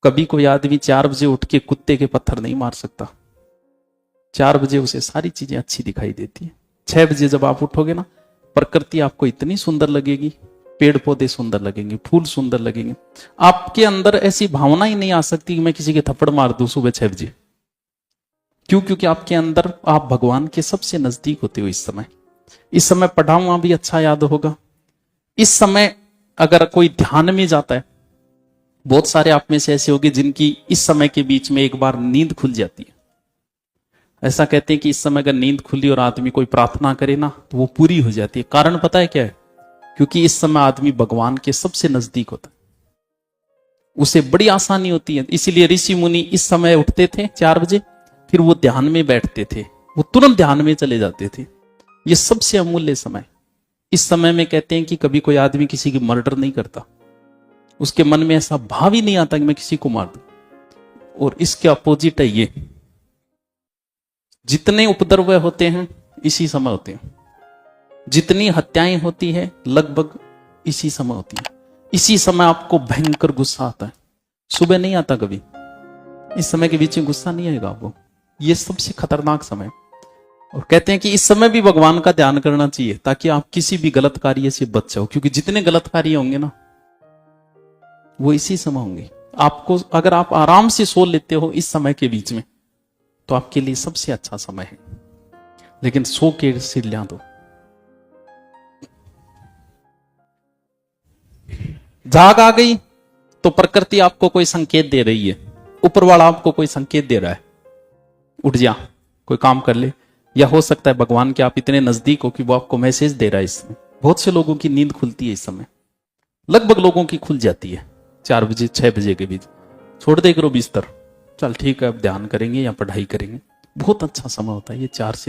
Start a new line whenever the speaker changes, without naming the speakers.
कभी कोई आदमी 4 बजे उठ के कुत्ते के पत्थर नहीं मार सकता। 4 बजे उसे सारी चीजें अच्छी दिखाई देती है। 6 बजे जब आप उठोगे ना, प्रकृति आपको इतनी सुंदर लगेगी, पेड़ पौधे सुंदर लगेंगे, फूल सुंदर लगेंगे। आपके अंदर ऐसी भावना ही नहीं आ सकती कि मैं किसी के थप्पड़ मार दूं सुबह 6 बजे। क्यों? क्योंकि आपके अंदर आप भगवान के सबसे नजदीक होते हो। इस समय पढ़ा हुआ भी अच्छा याद होगा। इस समय अगर कोई ध्यान में जाता है, बहुत सारे आप में से ऐसे होंगे जिनकी इस समय के बीच में एक बार नींद खुल जाती है। ऐसा कहते हैं कि इस समय अगर नींद खुली और आदमी कोई प्रार्थना करे ना तो वो पूरी हो जाती है। कारण पता है क्या है? क्योंकि इस समय आदमी भगवान के सबसे नजदीक होता है, उसे बड़ी आसानी होती है। इसीलिए ऋषि मुनि इस समय उठते थे 4 बजे, फिर वो ध्यान में बैठते थे, वो तुरंत ध्यान में चले जाते थे। ये सबसे अमूल्य समय। इस समय में कहते हैं कि कभी कोई आदमी किसी की मर्डर नहीं करता, उसके मन में ऐसा भाव ही नहीं आता कि मैं किसी को मार दूं। और इसके अपोजिट है ये, जितने उपद्रव होते हैं इसी समय होते हैं, जितनी हत्याएं होती है लगभग इसी समय होती है। इसी समय आपको भयंकर गुस्सा आता है, सुबह नहीं आता कभी। इस समय के बीच में गुस्सा नहीं आएगा आपको। ये सबसे खतरनाक समय। और कहते हैं कि इस समय भी भगवान का ध्यान करना चाहिए ताकि आप किसी भी गलत कार्य से बच जाओ, क्योंकि जितने गलत कार्य होंगे ना वो इसी समय होंगे। आपको अगर आप आराम से सो लेते हो इस समय के बीच में तो आपके लिए सबसे अच्छा समय है, लेकिन सो के सिर ल्या दो। जाग आ गई तो प्रकृति आपको कोई संकेत दे रही है, ऊपर वाला आपको कोई संकेत दे रहा है, उठ जा, कोई काम कर ले। या हो सकता है भगवान के आप इतने नजदीक हो कि वो आपको मैसेज दे रहा है। इसमें बहुत से लोगों की नींद खुलती है इस समय, लगभग लोगों की खुल जाती है 4 बजे 6 बजे के बीच। छोड़ दे करो बिस्तर, चल ठीक है अब ध्यान करेंगे या पढ़ाई करेंगे। बहुत अच्छा समय होता है ये 4 से